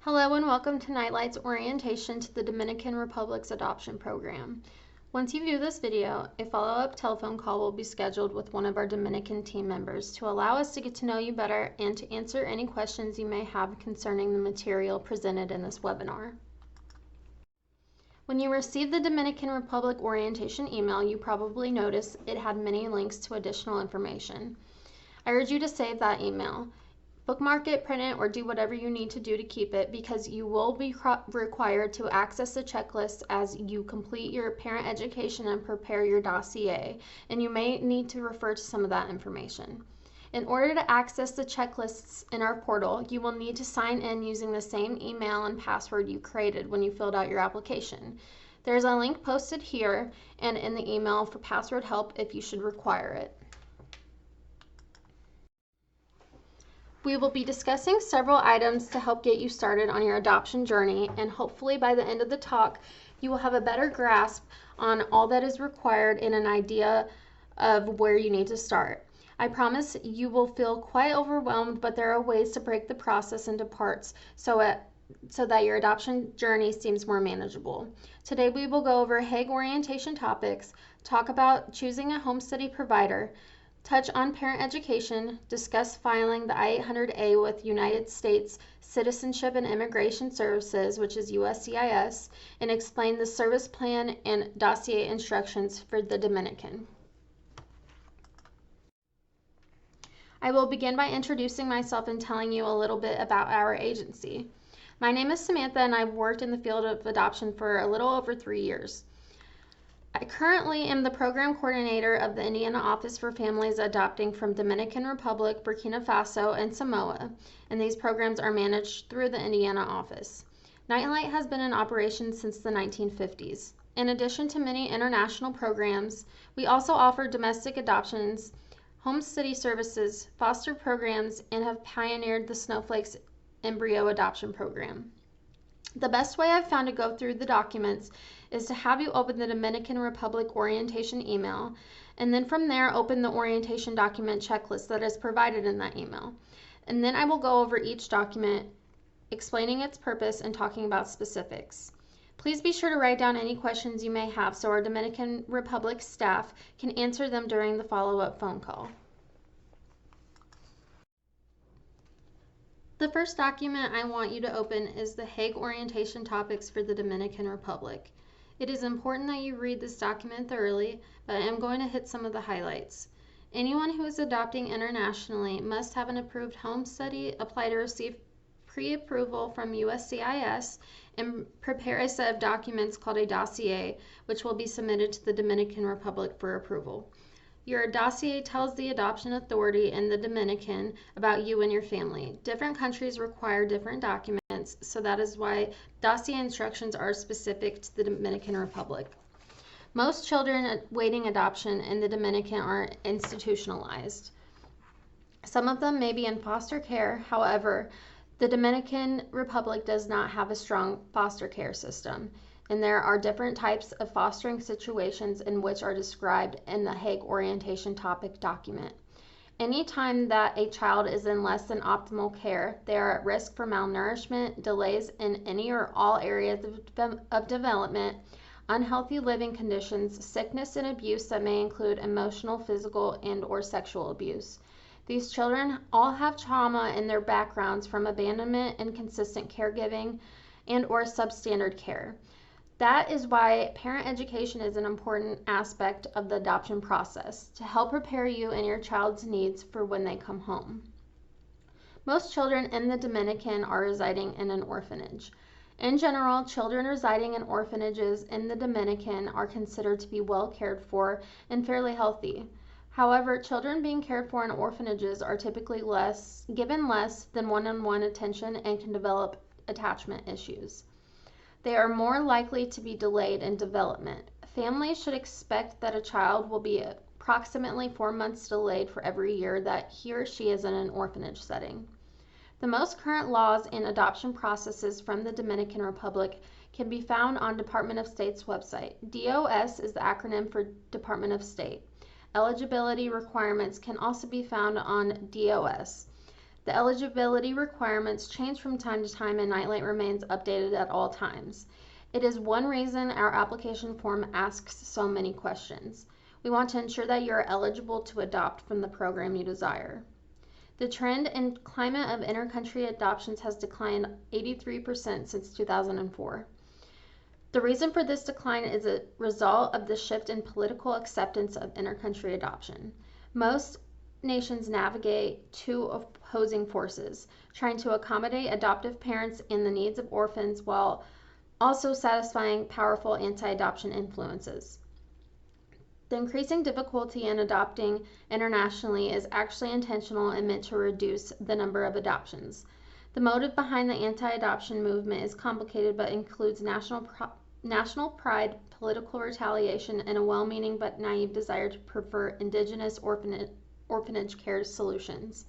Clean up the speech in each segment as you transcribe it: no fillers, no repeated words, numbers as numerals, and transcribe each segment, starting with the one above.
Hello and welcome to Nightlight's orientation to the Dominican Republic's adoption program. Once you view this video, a follow-up telephone call will be scheduled with one of our Dominican team members to allow us to get to know you better and to answer any questions you may have concerning the material presented in this webinar. When you received the Dominican Republic orientation email, you probably noticed it had many links to additional information. I urge you to save that email. Bookmark it, print it, or do whatever you need to do to keep it because you will be required to access the checklist as you complete your parent education and prepare your dossier, and you may need to refer to some of that information. In order to access the checklists in our portal, you will need to sign in using the same email and password you created when you filled out your application. There's a link posted here and in the email for password help if you should require it. We will be discussing several items to help get you started on your adoption journey, and hopefully by the end of the talk, you will have a better grasp on all that is required and an idea of where you need to start. I promise you will feel quite overwhelmed, but there are ways to break the process into parts so that your adoption journey seems more manageable. Today we will go over Hague orientation topics, talk about choosing a home study provider, touch on parent education, discuss filing the I-800A with United States Citizenship and Immigration Services, which is USCIS, and explain the service plan and dossier instructions for the Dominican. I will begin by introducing myself and telling you a little bit about our agency. My name is Samantha and I've worked in the field of adoption for a little over 3 years. I currently am the program coordinator of the Indiana Office for Families Adopting from Dominican Republic, Burkina Faso, and Samoa, and these programs are managed through the Indiana office. Nightlight has been in operation since the 1950s. In addition to many international programs, we also offer domestic adoptions, home study services, foster programs, and have pioneered the Snowflakes embryo adoption program. The best way I've found to go through the documents is to have you open the Dominican Republic orientation email, and then from there open the orientation document checklist that is provided in that email. And then I will go over each document, explaining its purpose and talking about specifics. Please be sure to write down any questions you may have so our Dominican Republic staff can answer them during the follow-up phone call. The first document I want you to open is the Hague orientation topics for the Dominican Republic. It is important that you read this document thoroughly, but I am going to hit some of the highlights. Anyone who is adopting internationally must have an approved home study, apply to receive pre-approval from USCIS, and prepare a set of documents called a dossier, which will be submitted to the Dominican Republic for approval. Your dossier tells the adoption authority in the Dominican about you and your family. Different countries require different documents, so that is why dossier instructions are specific to the Dominican Republic. Most children awaiting adoption in the Dominican are institutionalized. Some of them may be in foster care. However, the Dominican Republic does not have a strong foster care system, and there are different types of fostering situations in which are described in the Hague orientation topic document. Anytime that a child is in less than optimal care, they are at risk for malnourishment, delays in any or all areas of development, unhealthy living conditions, sickness and abuse that may include emotional, physical, and/or sexual abuse. These children all have trauma in their backgrounds from abandonment, inconsistent caregiving, and/or substandard care. That is why parent education is an important aspect of the adoption process to help prepare you and your child's needs for when they come home. Most children in the Dominican are residing in an orphanage. In general, children residing in orphanages in the Dominican are considered to be well cared for and fairly healthy. However, children being cared for in orphanages are typically given less than one-on-one attention and can develop attachment issues. They are more likely to be delayed in development. Families should expect that a child will be approximately 4 months delayed for every year that he or she is in an orphanage setting. The most current laws and adoption processes from the Dominican Republic can be found on Department of State's website. DOS is the acronym for Department of State. Eligibility requirements can also be found on DOS. The eligibility requirements change from time to time and Nightlight remains updated at all times. It is one reason our application form asks so many questions. We want to ensure that you are eligible to adopt from the program you desire. The trend in climate of intercountry adoptions has declined 83% since 2004. The reason for this decline is a result of the shift in political acceptance of intercountry adoption. Most nations navigate two opposing forces, trying to accommodate adoptive parents and the needs of orphans while also satisfying powerful anti-adoption influences. The increasing difficulty in adopting internationally is actually intentional and meant to reduce the number of adoptions. The motive behind the anti-adoption movement is complicated but includes national pride, political retaliation, and a well-meaning but naive desire to prefer indigenous orphanage care solutions.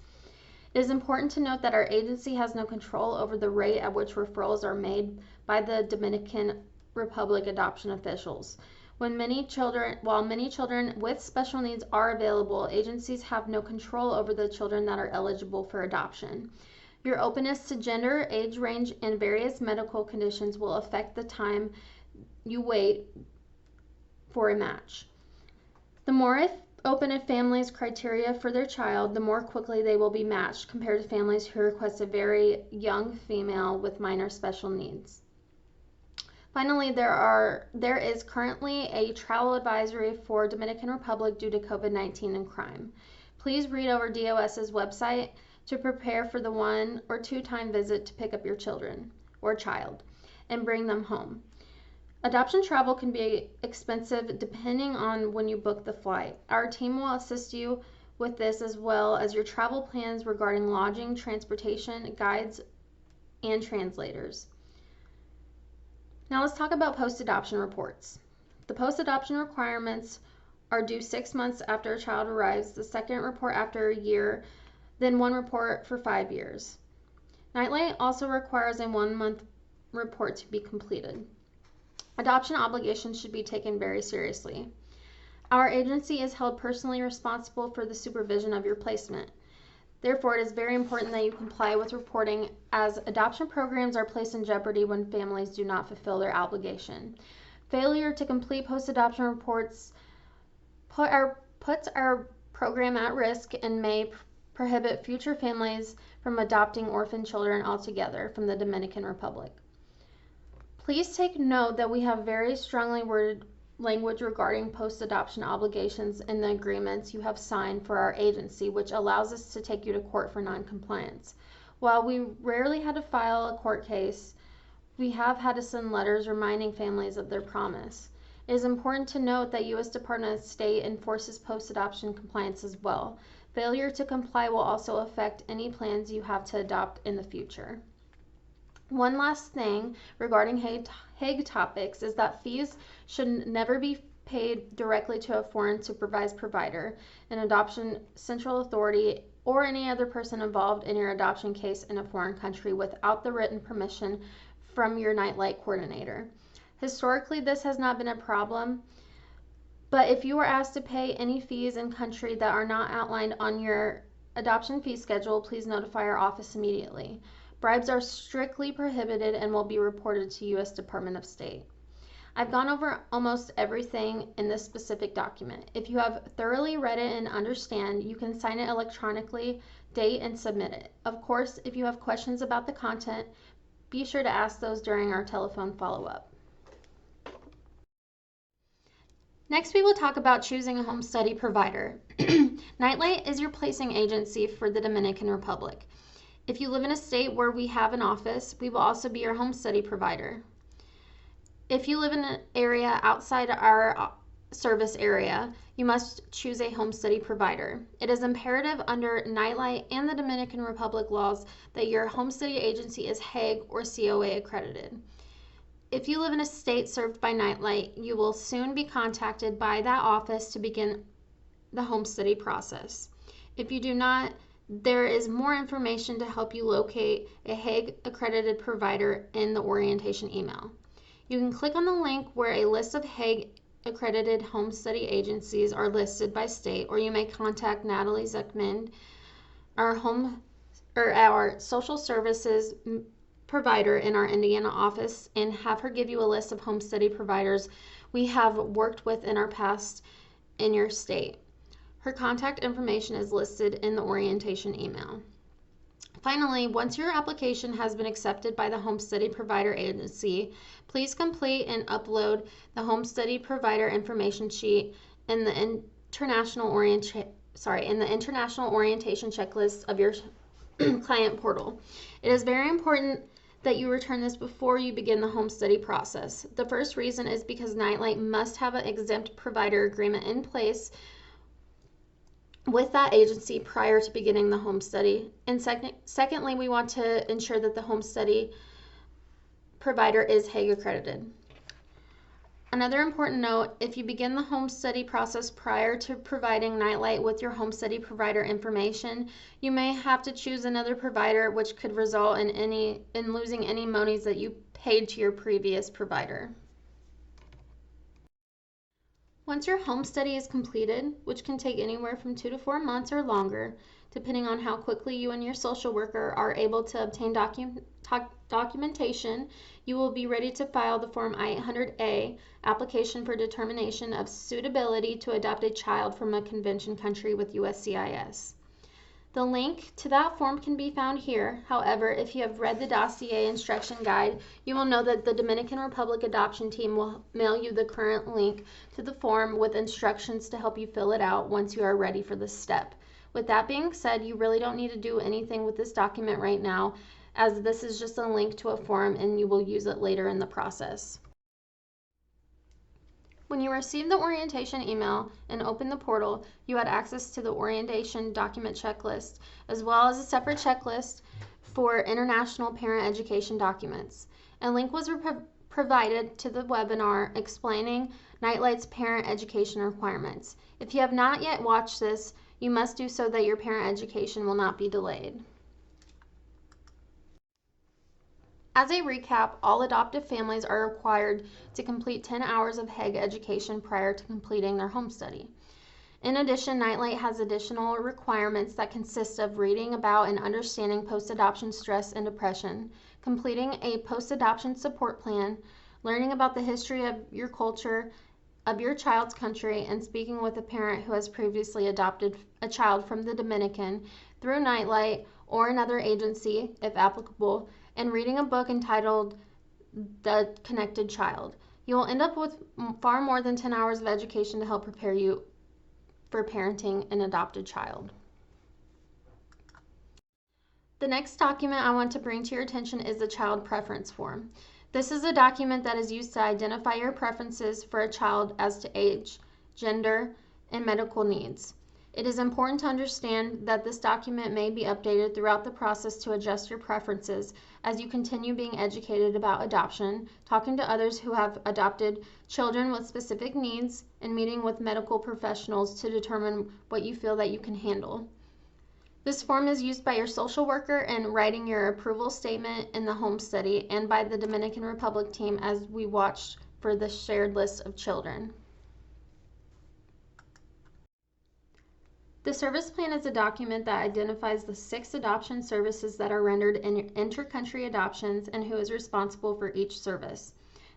It is important to note that our agency has no control over the rate at which referrals are made by the Dominican Republic adoption officials. While many children with special needs are available, agencies have no control over the children that are eligible for adoption. Your openness to gender, age range, and various medical conditions will affect the time you wait for a match. The more open a family's criteria for their child, the more quickly they will be matched compared to families who request a very young female with minor special needs. Finally, there is currently a travel advisory for Dominican Republic due to COVID-19 and crime. Please read over DOS's website to prepare for the 1 or 2 time visit to pick up your children or child and bring them home. Adoption travel can be expensive depending on when you book the flight. Our team will assist you with this as well as your travel plans regarding lodging, transportation, guides, and translators. Now let's talk about post-adoption reports. The post-adoption requirements are due 6 months after a child arrives, the second report after a year, then 1 report for 5 years. Nightlight also requires a 1-month report to be completed. Adoption obligations should be taken very seriously. Our agency is held personally responsible for the supervision of your placement. Therefore, it is very important that you comply with reporting, as adoption programs are placed in jeopardy when families do not fulfill their obligation. Failure to complete post-adoption reports puts our program at risk and may prohibit future families from adopting orphan children altogether from the Dominican Republic. Please take note that we have very strongly worded language regarding post-adoption obligations in the agreements you have signed for our agency, which allows us to take you to court for non-compliance. While we rarely had to file a court case, we have had to send letters reminding families of their promise. It is important to note that U.S. Department of State enforces post-adoption compliance as well. Failure to comply will also affect any plans you have to adopt in the future. One last thing regarding Hague topics is that fees should never be paid directly to a foreign supervised provider, an adoption central authority, or any other person involved in your adoption case in a foreign country without the written permission from your Nightlight coordinator. Historically, this has not been a problem, but if you are asked to pay any fees in country that are not outlined on your adoption fee schedule, please notify our office immediately. Bribes are strictly prohibited and will be reported to U.S. Department of State. I've gone over almost everything in this specific document. If you have thoroughly read it and understand, you can sign it electronically, date, and submit it. Of course, if you have questions about the content, be sure to ask those during our telephone follow-up. Next, we will talk about choosing a home study provider. Nightlight is your placing agency for the Dominican Republic. If you live in a state where we have an office, we will also be your home study provider. If you live in an area outside our service area, you must choose a home study provider. It is imperative under Nightlight and the Dominican Republic laws that your home study agency is Hague or COA accredited. If you live in a state served by Nightlight, you will soon be contacted by that office to begin the home study process. If you do not, there is more information to help you locate a Hague accredited provider in the orientation email. You can click on the link where a list of Hague accredited home study agencies are listed by state, or you may contact Natalie Zuckman, our home or our social services provider in our Indiana office and have her give you a list of home study providers we have worked with in our past in your state. Her contact information is listed in the orientation email. Finally, once your application has been accepted by the Home Study Provider Agency, please complete and upload the Home Study Provider Information Sheet in the international orientation checklist of your client portal. It is very important that you return this before you begin the home study process. The first reason is because Nightlight must have an exempt provider agreement in place with that agency prior to beginning the home study. And secondly, we want to ensure that the home study provider is Hague accredited. Another important note, if you begin the home study process prior to providing Nightlight with your home study provider information, you may have to choose another provider, which could result in losing any monies that you paid to your previous provider. Once your home study is completed, which can take anywhere from 2 to 4 months or longer, depending on how quickly you and your social worker are able to obtain documentation, you will be ready to file the Form I-800A, Application for Determination of Suitability to Adopt a Child from a Convention Country with USCIS. The link to that form can be found here. However, if you have read the dossier instruction guide, you will know that the Dominican Republic adoption team will mail you the current link to the form with instructions to help you fill it out once you are ready for this step. With that being said, you really don't need to do anything with this document right now, as this is just a link to a form and you will use it later in the process. When you receive the orientation email and open the portal, you had access to the orientation document checklist, as well as a separate checklist for international parent education documents. A link was provided to the webinar explaining Nightlight's parent education requirements. If you have not yet watched this, you must do so that your parent education will not be delayed. As a recap, all adoptive families are required to complete 10 hours of Hague education prior to completing their home study. In addition, Nightlight has additional requirements that consist of reading about and understanding post-adoption stress and depression, completing a post-adoption support plan, learning about the history of your culture, of your child's country, and speaking with a parent who has previously adopted a child from the Dominican through Nightlight or another agency, if applicable, and reading a book entitled The Connected Child. You will end up with far more than 10 hours of education to help prepare you for parenting an adopted child. The next document I want to bring to your attention is the Child Preference Form. This is a document that is used to identify your preferences for a child as to age, gender, and medical needs. It is important to understand that this document may be updated throughout the process to adjust your preferences as you continue being educated about adoption, talking to others who have adopted children with specific needs, and meeting with medical professionals to determine what you feel that you can handle. This form is used by your social worker in writing your approval statement in the home study and by the Dominican Republic team as we watch for the shared list of children. The service plan is a document that identifies the 6 adoption services that are rendered in inter-country adoptions and who is responsible for each service.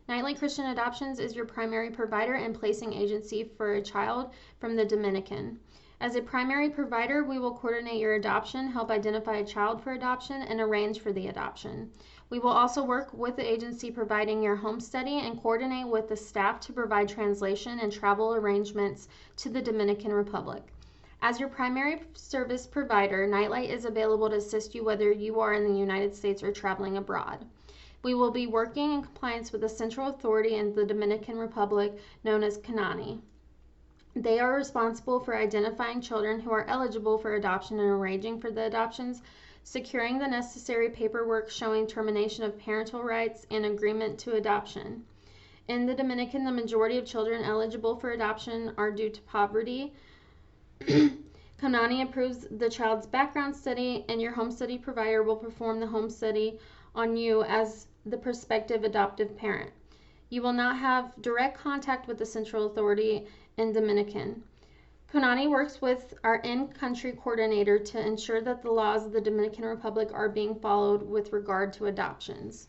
Nightlight Christian Adoptions is your primary provider and placing agency for a child from the Dominican. As a primary provider, we will coordinate your adoption, help identify a child for adoption, and arrange for the adoption. We will also work with the agency providing your home study and coordinate with the staff to provide translation and travel arrangements to the Dominican Republic. As your primary service provider, Nightlight is available to assist you whether you are in the United States or traveling abroad. We will be working in compliance with the central authority in the Dominican Republic known as CANANI. They are responsible for identifying children who are eligible for adoption and arranging for the adoptions, securing the necessary paperwork showing termination of parental rights and agreement to adoption. In the Dominican, the majority of children eligible for adoption are due to poverty. CANANI approves the child's background study, and your home study provider will perform the home study on you as the prospective adoptive parent. You will not have direct contact with the central authority in Dominican. Conani works with our in-country coordinator to ensure that the laws of the Dominican Republic are being followed with regard to adoptions.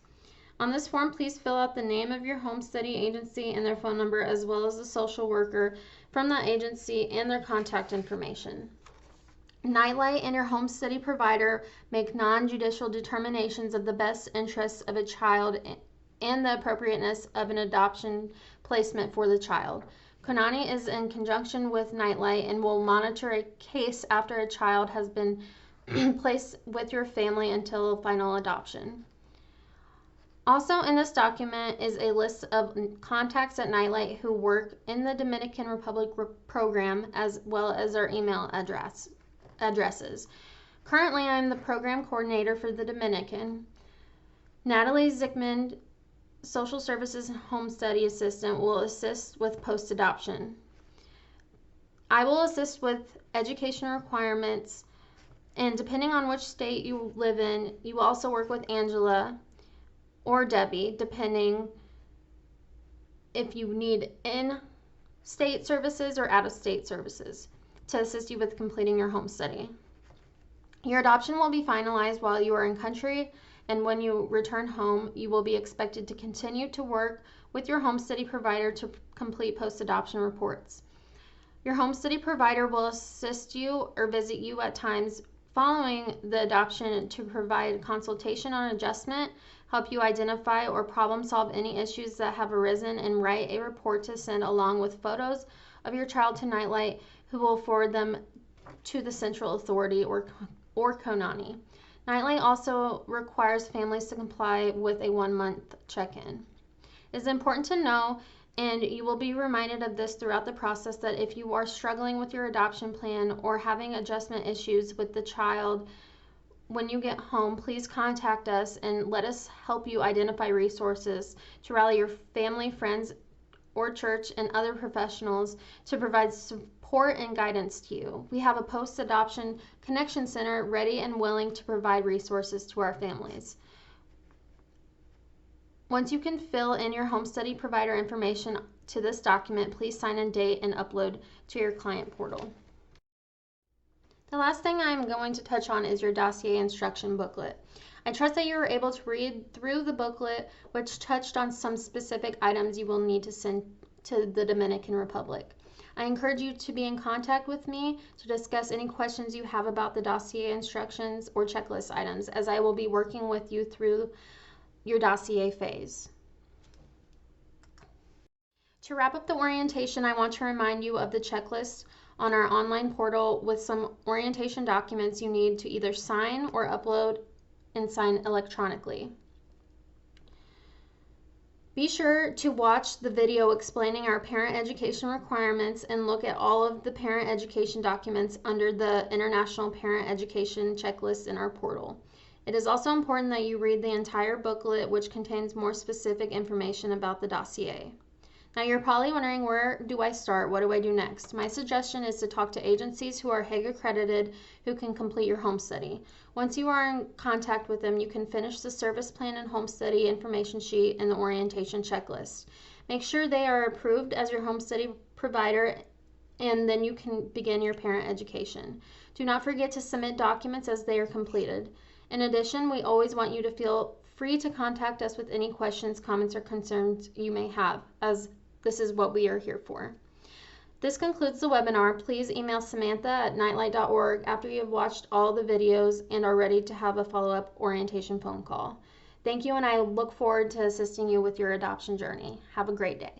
On this form, please fill out the name of your home study agency and their phone number, as well as the social worker from that agency and their contact information. Nightlight and your home study provider make non-judicial determinations of the best interests of a child and the appropriateness of an adoption placement for the child. Conani is in conjunction with Nightlight and will monitor a case after a child has been placed with your family until final adoption. Also in this document is a list of contacts at Nightlight who work in the Dominican Republic program, as well as their email addresses. Currently, I'm the program coordinator for the Dominican. Natalie Zickman, Social Services Home Study Assistant, will assist with post-adoption. I will assist with education requirements, and depending on which state you live in, you will also work with Angela or Debbie, depending if you need in-state services or out-of-state services to assist you with completing your home study. Your adoption will be finalized while you are in country, and when you return home, you will be expected to continue to work with your home study provider to complete post-adoption reports. Your home study provider will assist you or visit you at times following the adoption to provide consultation on adjustment, help you identify or problem solve any issues that have arisen, and write a report to send along with photos of your child to Nightlight, who will forward them to the Central Authority or Conani. Nightlight also requires families to comply with a 1-month check-in. It is important to know, and you will be reminded of this throughout the process, that if you are struggling with your adoption plan or having adjustment issues with the child when you get home, please contact us and let us help you identify resources to rally your family, friends, or church and other professionals to provide support and guidance to you. We have a post-adoption connection center ready and willing to provide resources to our families. Once you can fill in your home study provider information to this document, please sign and date and upload to your client portal. The last thing I'm going to touch on is your dossier instruction booklet. I trust that you were able to read through the booklet, which touched on some specific items you will need to send to the Dominican Republic. I encourage you to be in contact with me to discuss any questions you have about the dossier instructions or checklist items, as I will be working with you through your dossier phase. To wrap up the orientation, I want to remind you of the checklist on our online portal with some orientation documents you need to either sign or upload and sign electronically. Be sure to watch the video explaining our parent education requirements and look at all of the parent education documents under the International Parent Education Checklist in our portal. It is also important that you read the entire booklet, which contains more specific information about the dossier. Now you're probably wondering, where do I start? What do I do next? My suggestion is to talk to agencies who are Hague accredited who can complete your home study. Once you are in contact with them, you can finish the service plan and home study information sheet and the orientation checklist. Make sure they are approved as your home study provider, and then you can begin your parent education. Do not forget to submit documents as they are completed. In addition, we always want you to feel free to contact us with any questions, comments, or concerns you may have, as this is what we are here for. This concludes the webinar. Please email Samantha@nightlight.org after you have watched all the videos and are ready to have a follow-up orientation phone call. Thank you, and I look forward to assisting you with your adoption journey. Have a great day.